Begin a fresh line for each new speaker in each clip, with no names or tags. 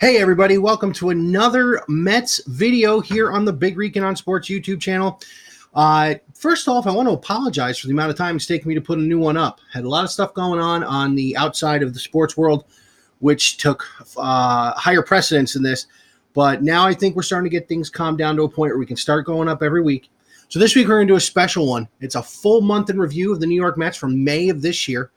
Hey everybody, welcome to another Mets video here on the Big Recon on Sports YouTube channel. First off, I want to apologize for the amount of time it's taken me to put a new one up. Had a lot of stuff going on the outside of the sports world, which took higher precedence in this. But now I think we're starting to get things calmed down to a point where we can start going up every week. So this week we're going to do a special one. It's a full month in review of the New York Mets from May of this year.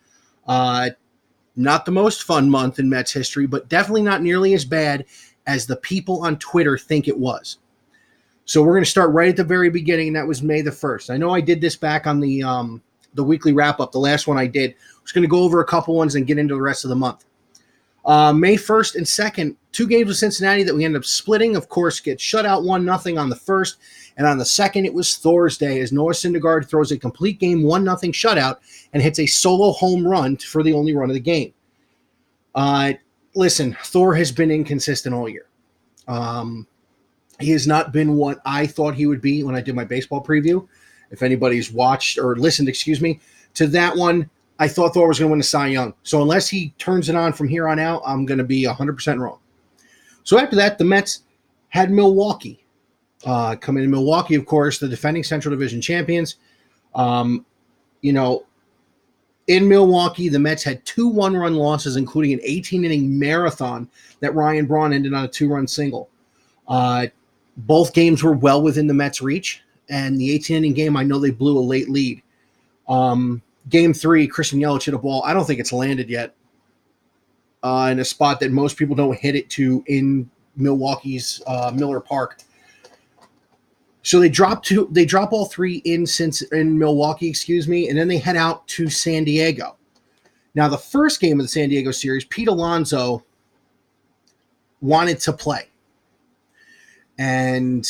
Not the most fun month in Mets history, but definitely not nearly as bad as the people on Twitter think it was. So we're going to start right at the very beginning, and that was May the 1st. I know I did this back on the weekly wrap-up, the last one I did. I was going to go over a couple ones and get into the rest of the month. May 1st and 2nd, two games with Cincinnati that we ended up splitting. Of course, get shut out 1-0 on the first, and on the second, it was Thor's day as Noah Syndergaard throws a complete game 1-0 shutout and hits a solo home run for the only run of the game. Listen, Thor has been inconsistent all year. He has not been what I thought he would be when I did my baseball preview. If anybody's watched or listened, to that one, I thought Thor was going to win the Cy Young. So unless he turns it on from here on out, I'm going to be 100% wrong. So after that, the Mets had Milwaukee. Coming in Milwaukee, of course, the defending Central Division champions. In Milwaukee, the Mets had two one-run losses, including an 18-inning marathon that Ryan Braun ended on a two-run single. Both games were well within the Mets' reach, and the 18-inning game, I know they blew a late lead. Game 3, Christian Yelich hit a ball. I don't think it's landed yet in a spot that most people don't hit it to in Milwaukee's Miller Park. So they drop all three in Milwaukee, and then they head out to San Diego. Now, the first game of the San Diego series, Pete Alonso wanted to play. And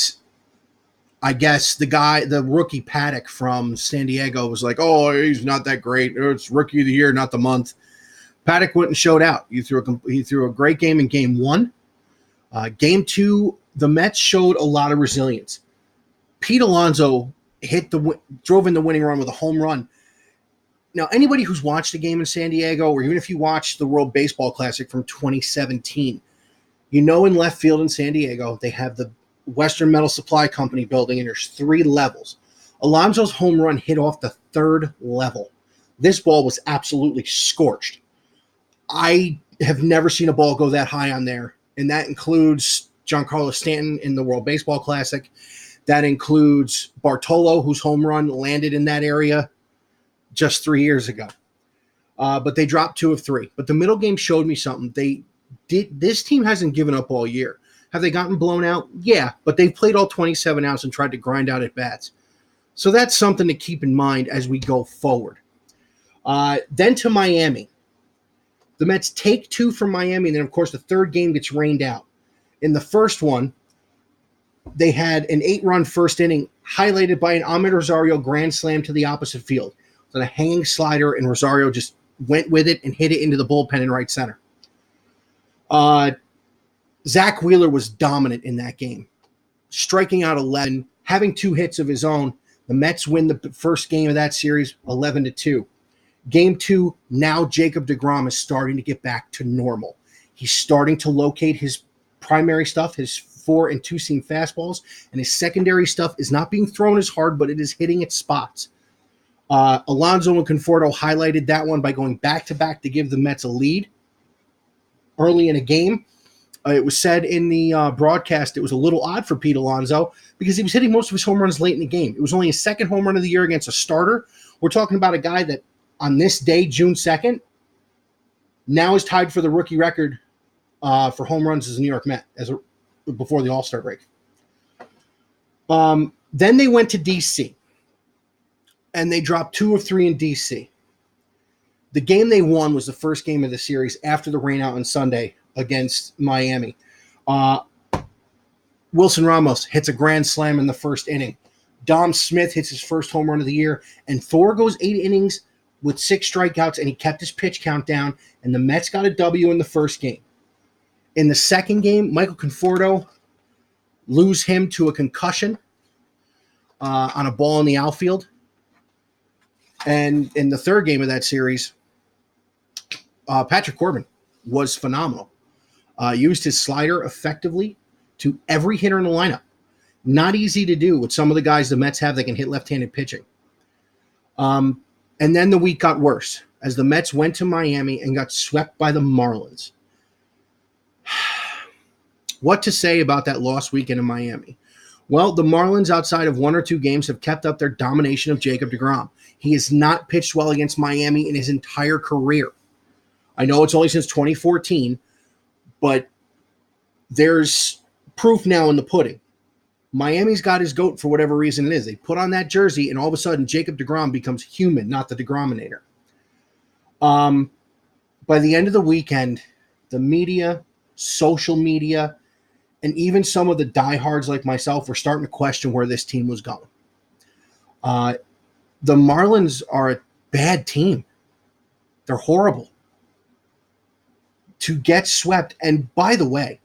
I guess the rookie Paddock from San Diego was like, oh, he's not that great. It's rookie of the year, not the month. Paddock went and showed out. He threw a great game in game 1. Game 2, the Mets showed a lot of resilience. Pete Alonso drove in the winning run with a home run. Now, anybody who's watched a game in San Diego, or even if you watched the World Baseball Classic from 2017, in left field in San Diego, they have the Western Metal Supply Company building, and there's 3 levels. Alonso's home run hit off the 3rd level. This ball was absolutely scorched. I have never seen a ball go that high on there, and that includes Giancarlo Stanton in the World Baseball Classic. That includes Bartolo, whose home run landed in that area just 3 years ago. But they dropped 2 of 3. But the middle game showed me something. This team hasn't given up all year. Have they gotten blown out? Yeah, but they've played all 27 outs and tried to grind out at bats. So that's something to keep in mind as we go forward. Then to Miami. The Mets take 2 from Miami, and then, of course, the third game gets rained out. In the first one, they had an 8-run first inning highlighted by an Ahmed Rosario grand slam to the opposite field. It was a hanging slider, and Rosario just went with it and hit it into the bullpen in right center. Zach Wheeler was dominant in that game, striking out 11, having 2 hits of his own. The Mets win the first game of that series 11-2. Game 2, now Jacob deGrom is starting to get back to normal. He's starting to locate his primary stuff, his 4- and 2-seam fastballs, and his secondary stuff is not being thrown as hard, but it is hitting its spots. Alonso and Conforto highlighted that one by going back-to-back to give the Mets a lead early in a game. It was said in the broadcast it was a little odd for Pete Alonso because he was hitting most of his home runs late in the game. It was only his second home run of the year against a starter. We're talking about a guy that on this day, June 2nd, now is tied for the rookie record for home runs as a New York Met before the All-Star break. Then they went to D.C., and they dropped 2 of 3 in D.C. The game they won was the first game of the series after the rainout on Sunday against Miami. Wilson Ramos hits a grand slam in the first inning. Dom Smith hits his first home run of the year, and Thor goes 8 innings with 6 strikeouts, and he kept his pitch count down, and the Mets got a W in the first game. In the second game, Michael Conforto lose him to a concussion on a ball in the outfield. And in the third game of that series, Patrick Corbin was phenomenal. Used his slider effectively to every hitter in the lineup. Not easy to do with some of the guys the Mets have that can hit left-handed pitching. And then the week got worse as the Mets went to Miami and got swept by the Marlins. What to say about that lost weekend in Miami? Well, the Marlins, outside of 1 or 2 games, have kept up their domination of Jacob deGrom. He has not pitched well against Miami in his entire career. I know it's only since 2014, but there's proof now in the pudding. Miami's got his goat for whatever reason it is. They put on that jersey, and all of a sudden, Jacob deGrom becomes human, not the deGrominator. By the end of the weekend, the media, social media, and even some of the diehards like myself were starting to question where this team was going. The Marlins are a bad team. They're horrible. To get swept, and by the way,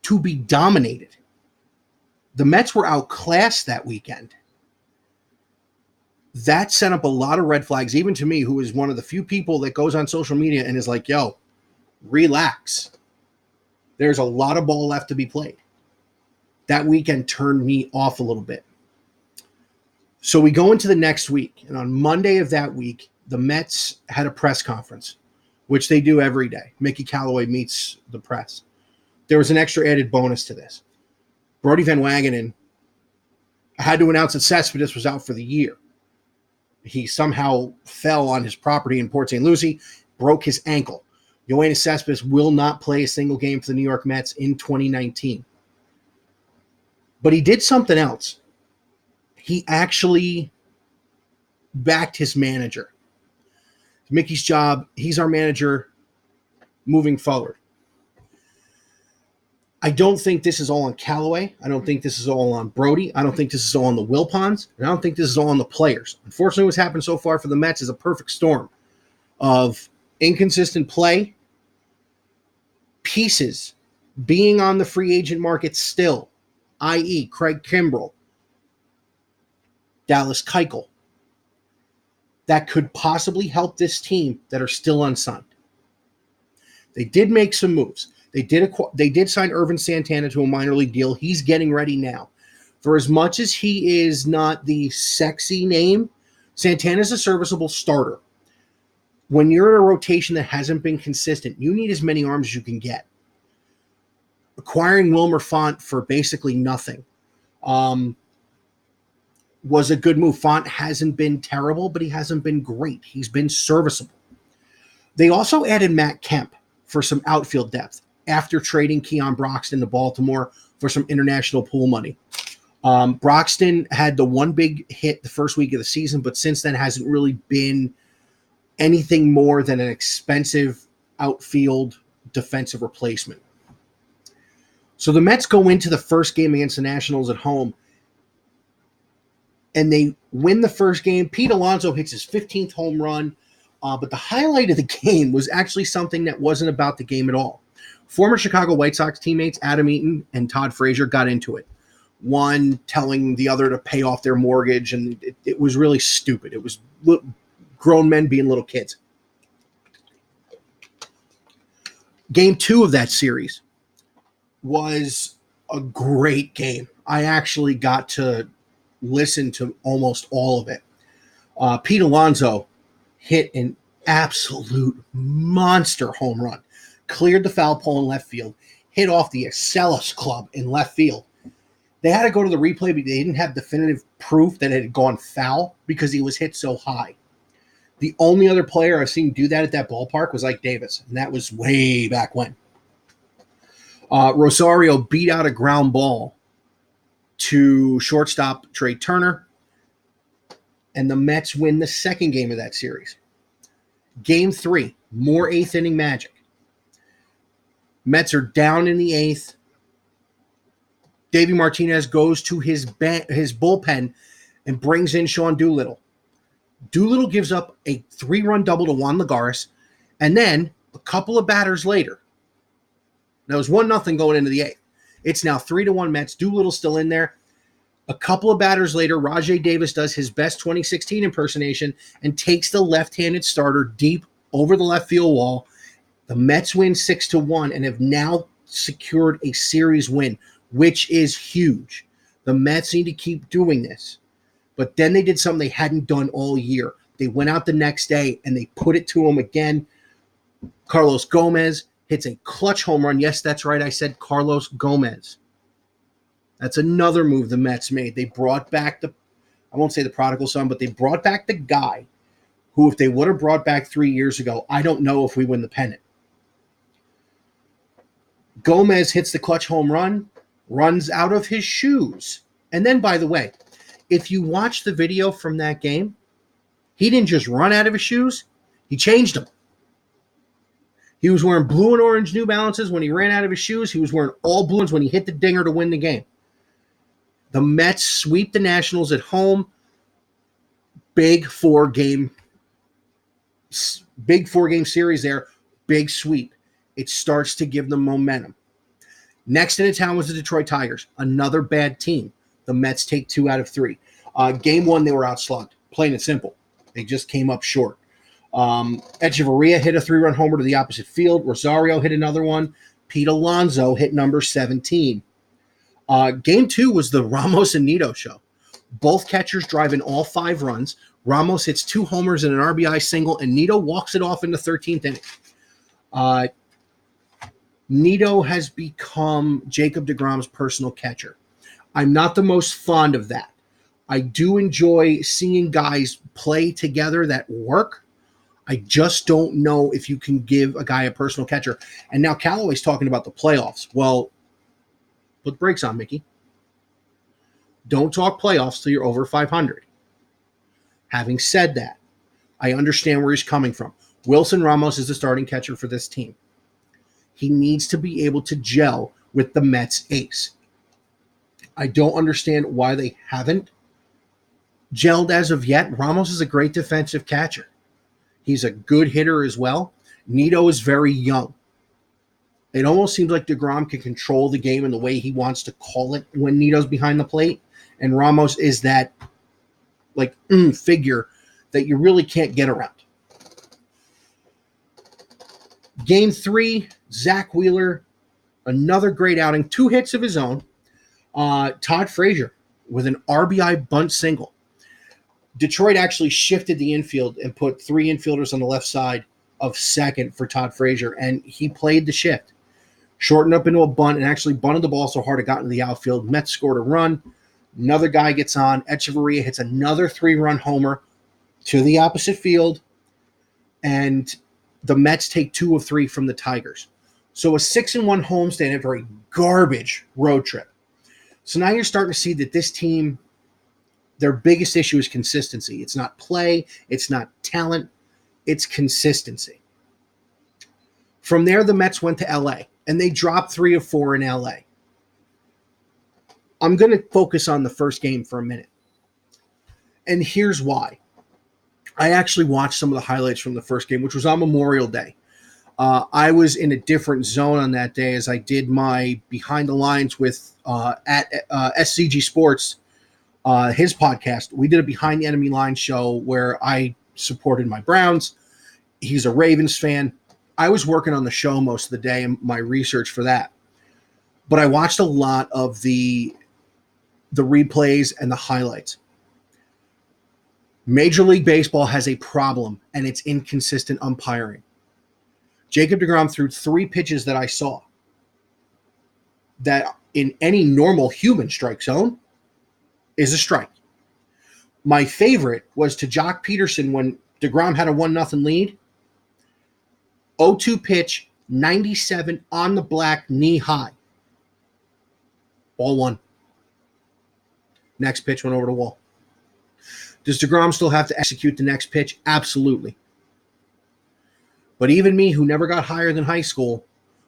to be dominated. The Mets were outclassed that weekend. That set up a lot of red flags, even to me, who is one of the few people that goes on social media and is like, yo, relax. There's a lot of ball left to be played. That weekend turned me off a little bit. So we go into the next week, and on Monday of that week, the Mets had a press conference, which they do every day. Mickey Callaway meets the press. There was an extra added bonus to this. Brodie Van Wagenen had to announce that Cespedes was out for the year. He somehow fell on his property in Port St. Lucie, broke his ankle. Yoenis Cespedes will not play a single game for the New York Mets in 2019. But he did something else. He actually backed his manager. Mickey's job, he's our manager moving forward. I don't think this is all on Callaway. I don't think this is all on Brodie. I don't think this is all on the Wilpons. And I don't think this is all on the players. Unfortunately, what's happened so far for the Mets is a perfect storm of inconsistent play, pieces being on the free agent market still, i.e. Craig Kimbrell, Dallas Keuchel, that could possibly help this team that are still unsigned. They did make some moves. They did sign Irvin Santana to a minor league deal. He's getting ready now. For as much as he is not the sexy name, Santana's a serviceable starter. When you're in a rotation that hasn't been consistent, you need as many arms as you can get. Acquiring Wilmer Font for basically nothing was a good move. Font hasn't been terrible, but he hasn't been great. He's been serviceable. They also added Matt Kemp for some outfield depth after trading Keon Broxton to Baltimore for some international pool money. Broxton had the one big hit the first week of the season, but since then hasn't really been anything more than an expensive outfield defensive replacement. So the Mets go into the first game against the Nationals at home, and they win the first game. Pete Alonso hits his 15th home run, but the highlight of the game was actually something that wasn't about the game at all. Former Chicago White Sox teammates Adam Eaton and Todd Frazier got into it. One telling the other to pay off their mortgage, and it was really stupid. It was grown men being little kids. Game 2 of that series was a great game. I actually got to listen to almost all of it. Pete Alonso hit an absolute monster home run, cleared the foul pole in left field, hit off the Excellos Club in left field. They had to go to the replay, but they didn't have definitive proof that it had gone foul because he was hit so high. The only other player I've seen do that at that ballpark was Ike Davis, and that was way back when. Rosario beat out a ground ball to shortstop Trey Turner, and the Mets win the second game of that series. Game 3, more eighth inning magic. Mets are down in the eighth. Davey Martinez goes to his bullpen and brings in Sean Doolittle. Doolittle gives up a 3-run double to Juan Lagares, and then a couple of batters later, now it was 1-0 going into the eighth. It's now 3-1 Mets. Doolittle's still in there. A couple of batters later, Rajay Davis does his best 2016 impersonation and takes the left-handed starter deep over the left field wall. The Mets win 6-1 and have now secured a series win, which is huge. The Mets need to keep doing this. But then they did something they hadn't done all year. They went out the next day and they put it to him again. Carlos Gomez hits a clutch home run. Yes, that's right. I said Carlos Gomez. That's another move the Mets made. They brought back I won't say the prodigal son, but they brought back the guy who, if they would have brought back 3 years ago, I don't know if we win the pennant. Gomez hits the clutch home run, runs out of his shoes. And then, by the way, if you watch the video from that game, he didn't just run out of his shoes, he changed them. He was wearing blue and orange New Balances when he ran out of his shoes. He was wearing all blue ones when he hit the dinger to win the game. The Mets sweep the Nationals at home. Big four-game series there. Big sweep. It starts to give them momentum. Next into town was the Detroit Tigers, another bad team. The Mets take 2 out of 3. Game 1, they were outslugged, plain and simple. They just came up short. Echeverria hit a 3-run homer to the opposite field. Rosario hit another one. Pete Alonso hit number 17. Game 2 was the Ramos and Nido show. Both catchers drive in all 5 runs. Ramos hits 2 homers and an RBI single, and Nido walks it off in the 13th inning. Nido has become Jacob deGrom's personal catcher. I'm not the most fond of that. I do enjoy seeing guys play together that work. I just don't know if you can give a guy a personal catcher. And now Callaway's talking about the playoffs. Well, put the brakes on, Mickey. Don't talk playoffs till you're over 500. Having said that, I understand where he's coming from. Wilson Ramos is the starting catcher for this team. He needs to be able to gel with the Mets ace. I don't understand why they haven't gelled as of yet. Ramos is a great defensive catcher. He's a good hitter as well. Nido is very young. It almost seems like deGrom can control the game in the way he wants to call it when Nido's behind the plate. And Ramos is that figure that you really can't get around. Game 3, Zach Wheeler, another great outing. 2 hits of his own. Todd Frazier with an RBI bunt single. Detroit actually shifted the infield and put 3 infielders on the left side of second for Todd Frazier, and he played the shift. Shortened up into a bunt and actually bunted the ball so hard it got into the outfield. Mets scored a run. Another guy gets on. Echeverria hits another 3-run homer to the opposite field, and the Mets take 2 of 3 from the Tigers. So a 6-1 homestand after a garbage road trip. So now you're starting to see that this team, their biggest issue is consistency. It's not play. It's not talent. It's consistency. From there, the Mets went to L.A., and they dropped 3 of 4 in L.A. I'm going to focus on the first game for a minute. And here's why. I actually watched some of the highlights from the first game, which was on Memorial Day. I was in a different zone on that day as I did my Behind the Lines with at SCG Sports, his podcast. We did a Behind the Enemy Line show where I supported my Browns. He's a Ravens fan. I was working on the show most of the day and my research for that. But I watched a lot of the replays and the highlights. Major League Baseball has a problem, and it's inconsistent umpiring. Jacob deGrom threw 3 pitches that I saw that in any normal human strike zone is a strike. My favorite was to Jock Peterson when deGrom had a 1-0 lead. 0-2 pitch, 97 on the black, knee high. Ball 1. Next pitch went over the wall. Does deGrom still have to execute the next pitch? Absolutely. But even me, who never got higher than high school,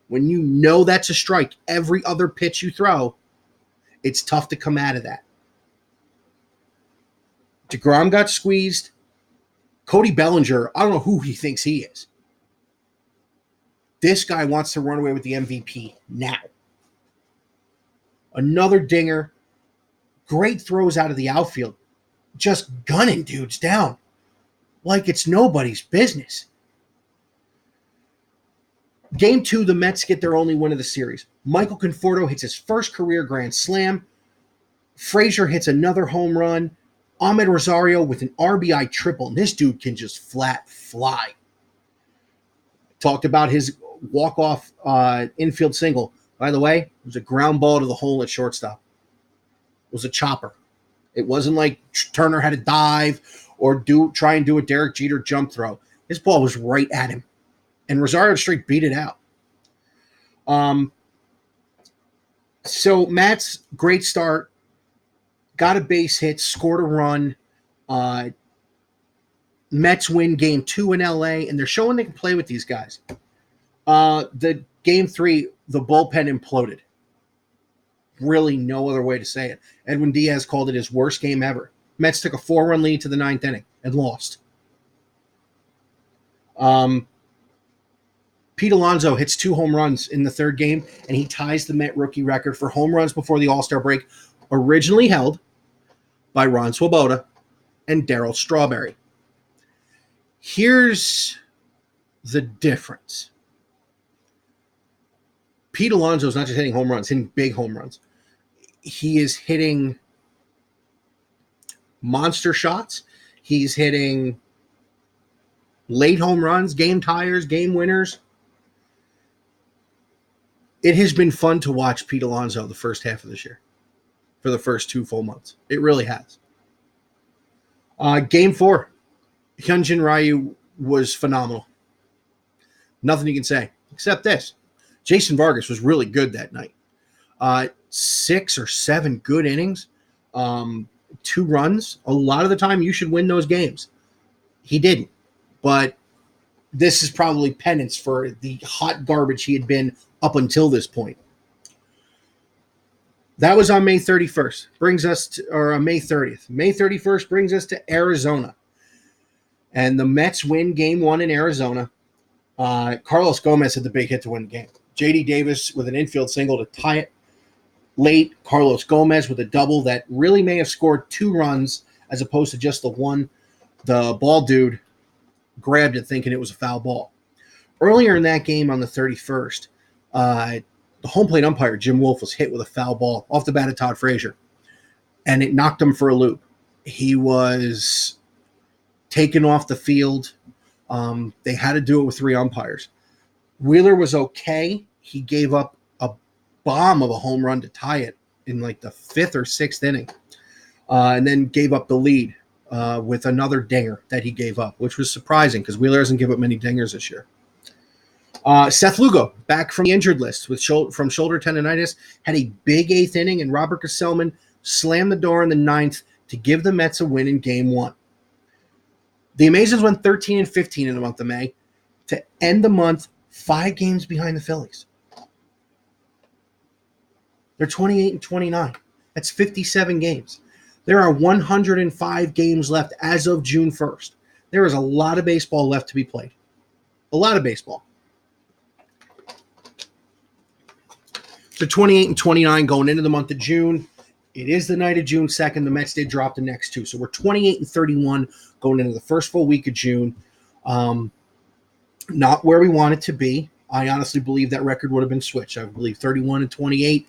when you know that's a strike, every other pitch you throw, it's tough to come out of that. deGrom got squeezed. Cody Bellinger, I don't know who he thinks he is. This guy wants to run away with the MVP now. Another dinger. Great throws out of the outfield. Just gunning dudes down like it's nobody's business. Game 2, the Mets get their only win of the series. Michael Conforto hits his first career grand slam. Frazier hits another home run. Ahmed Rosario with an RBI triple. And this dude can just flat fly. Talked about his walk-off infield single. By the way, it was a ground ball to the hole at shortstop. It was a chopper. It wasn't like Turner had to dive or try and do a Derek Jeter jump throw. This ball was right at him. And Rosario straight beat it out. So Matt's great start. Got a base hit, scored a run. Mets win game 2 in LA, and they're showing they can play with these guys. The game 3, the bullpen imploded. Really no other way to say it. Edwin Diaz called it his worst game ever. Mets took a 4-run lead to the 9th inning and lost. Pete Alonso hits 2 home runs in the 3rd game, and he ties the Met rookie record for home runs before the All-Star break, originally held by Ron Swoboda and Darryl Strawberry. Here's the difference. Pete Alonso is not just hitting home runs, hitting big home runs. He is hitting monster shots. He's hitting late home runs, game tires, game winners. It has been fun to watch Pete Alonso the first half of this year, for the first 2 full months. It really has. Game 4, Hyunjin Ryu was phenomenal. Nothing you can say, except this. Jason Vargas was really good that night. 6 or 7 good innings, 2 runs. A lot of the time, you should win those games. He didn't. But this is probably penance for the hot garbage he had been up until this point. That was on May 31st. Brings us to, or May 30th. May 31st brings us to Arizona. And the Mets win game 1 in Arizona. Carlos Gomez had the big hit to win the game. J.D. Davis with an infield single to tie it late. Carlos Gomez with a double that really may have scored 2 runs as opposed to just the one. The ball dude grabbed it thinking it was a foul ball. Earlier in that game on the 31st, the home plate umpire, Jim Wolf, was hit with a foul ball off the bat of Todd Frazier, and it knocked him for a loop. He was taken off the field. They had to do it with 3 umpires. Wheeler was okay. He gave up a bomb of a home run to tie it in like the 5th or 6th inning, and then gave up the lead with another dinger that he gave up, which was surprising because Wheeler doesn't give up many dingers this year. Seth Lugo, back from the injured list from shoulder tendonitis, had a big 8th inning, and Robert Gesellman slammed the door in the 9th to give the Mets a win in game 1. The Amazons went 13-15 in the month of May to end the month 5 games behind the Phillies. They're 28-29. That's 57 games. There are 105 games left as of June 1st. There is a lot of baseball left to be played. A lot of baseball. So 28-29 going into the month of June. It is the night of June 2nd. The Mets did drop the next 2. So we're 28-31 going into the first full week of June. Not where we want it to be. I honestly believe that record would have been switched. I believe 31-28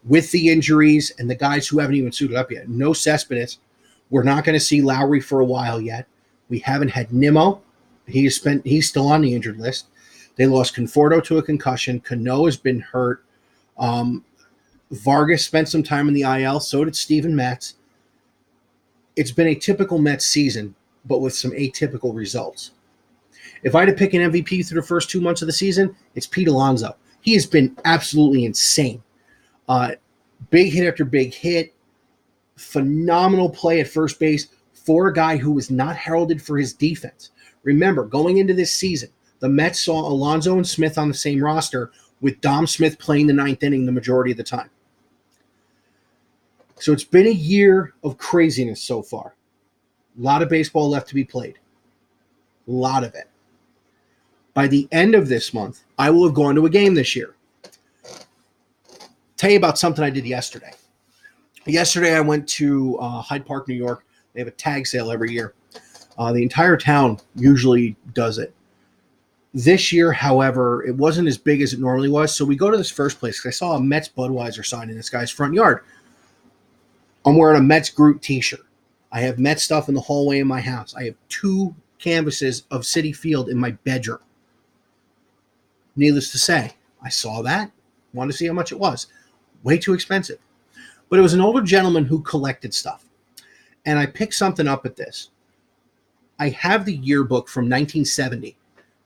with the injuries and the guys who haven't even suited up yet. No Cespedes. We're not going to see Lowry for a while yet. We haven't had Nimmo. He's still on the injured list. They lost Conforto to a concussion. Cano has been hurt. Vargas spent some time in the IL. So did Steven Matz. It's been a typical Mets season, but with some atypical results. If I had to pick an MVP through the first 2 months of the season, it's Pete Alonso. He has been absolutely insane. Big hit after big hit. Phenomenal play at first base for a guy who was not heralded for his defense. Remember, going into this season, the Mets saw Alonso and Smith on the same roster, with Dom Smith playing the 9th inning the majority of the time. So it's been a year of craziness so far. A lot of baseball left to be played. A lot of it. By the end of this month, I will have gone to a game this year. Tell you about something I did yesterday. Yesterday, I went to Hyde Park, New York. They have a tag sale every year. The entire town usually does it. This year, however, it wasn't as big as it normally was. So we go to this first place because I saw a Mets Budweiser sign in this guy's front yard. I'm wearing a Mets Groot t-shirt. I have Mets stuff in the hallway in my house. I have 2 canvases of Citi Field in my bedroom. Needless to say, I saw that, wanted to see how much it was. Way too expensive. But it was an older gentleman who collected stuff. And I picked something up at this. I have the yearbook from 1970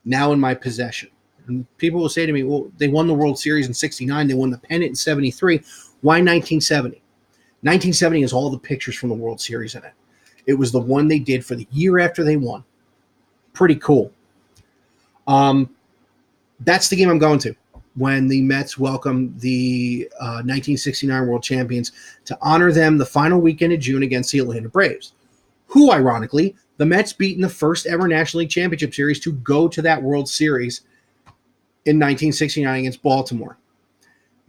now in my possession. And people will say to me, well, they won the World Series in 69. They won the pennant in 73. Why 1970? 1970 has all the pictures from the World Series in it. It was the one they did for the year after they won. Pretty cool. That's the game I'm going to when the Mets welcome the 1969 World Champions to honor them the final weekend of June against the Atlanta Braves, who, ironically, the Mets beat in the first ever National League Championship Series to go to that World Series in 1969 against Baltimore.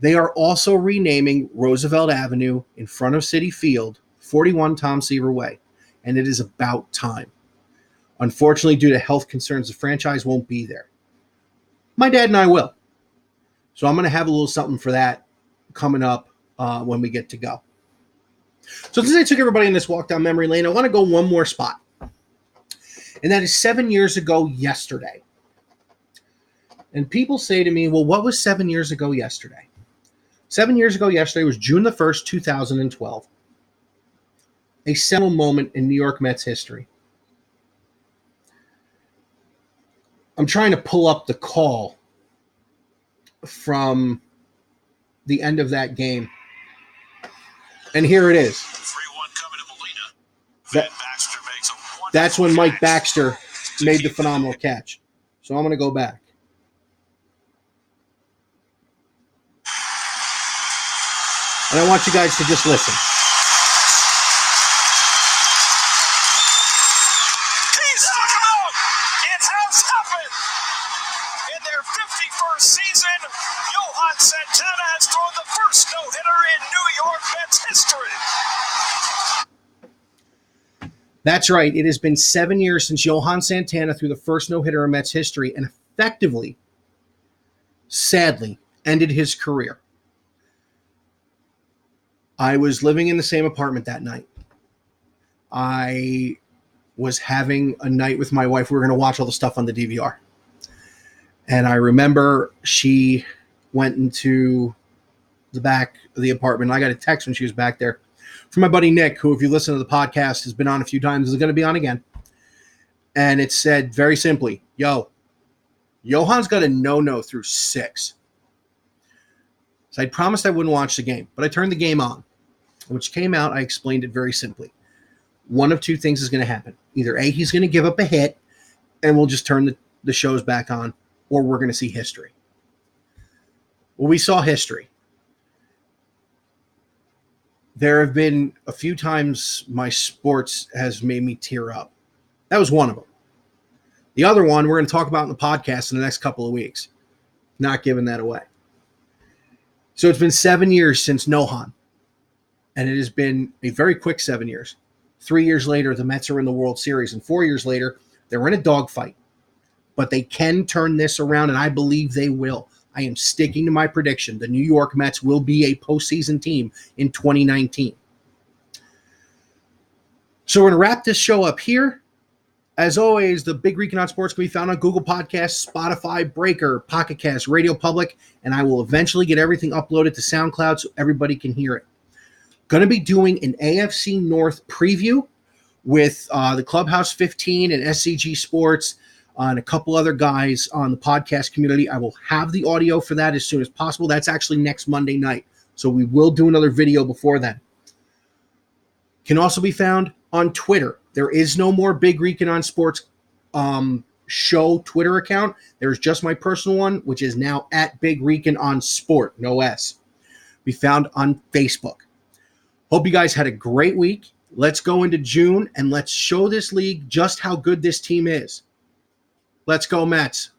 They are also renaming Roosevelt Avenue in front of Citi Field 41 Tom Seaver Way, and it is about time. Unfortunately, due to health concerns, the franchise won't be there. My dad and I will. So I'm going to have a little something for that coming up when we get to go. So since I took everybody in this walk down memory lane, I want to go one more spot. And that is 7 years ago yesterday. And people say to me, well, what was 7 years ago yesterday? 7 years ago yesterday was June the 1st, 2012. A seminal moment in New York Mets history. I'm trying to pull up the call from the end of that game. And here it is.
3-1 coming to Molina.
That's when Mike Baxter made the phenomenal catch. So I'm going to go back. And I want you guys to just listen.
He's out! It has happened! In their 51st season, Johan Santana has thrown the first no-hitter in New York Mets history.
That's right. It has been 7 years since Johan Santana threw the first no-hitter in Mets history and effectively, sadly, ended his career. I was living in the same apartment that night. I was having a night with my wife. We were going to watch all the stuff on the DVR. And I remember she went into the back of the apartment. I got a text when she was back there from my buddy Nick, who, if you listen to the podcast, has been on a few times, is going to be on again. And it said very simply, yo, Johan's got a no-no through 6. So I promised I wouldn't watch the game, but I turned the game on. Which came out, I explained it very simply. One of two things is going to happen. Either A, he's going to give up a hit, and we'll just turn the shows back on, or we're going to see history. Well, we saw history. There have been a few times my sports has made me tear up. That was one of them. The other one we're going to talk about in the podcast in the next couple of weeks. Not giving that away. So it's been 7 years since Nohan. And it has been a very quick 7 years. 3 years later, the Mets are in the World Series. And 4 years later, they're in a dogfight. But they can turn this around, and I believe they will. I am sticking to my prediction. The New York Mets will be a postseason team in 2019. So we're going to wrap this show up here. As always, the Big Recon on Sports can be found on Google Podcasts, Spotify, Breaker, Pocket Cast, Radio Public, and I will eventually get everything uploaded to SoundCloud so everybody can hear it. Going to be doing an AFC North preview with the Clubhouse 15 and SCG Sports and a couple other guys on the podcast community. I will have the audio for that as soon as possible. That's actually next Monday night, so we will do another video before then. Can also be found on Twitter. There is no more Big Recon on Sports show Twitter account. There's just my personal one, which is now at Big Recon on Sport, no S. Be found on Facebook. Hope you guys had a great week. Let's go into June and let's show this league just how good this team is. Let's go, Mets.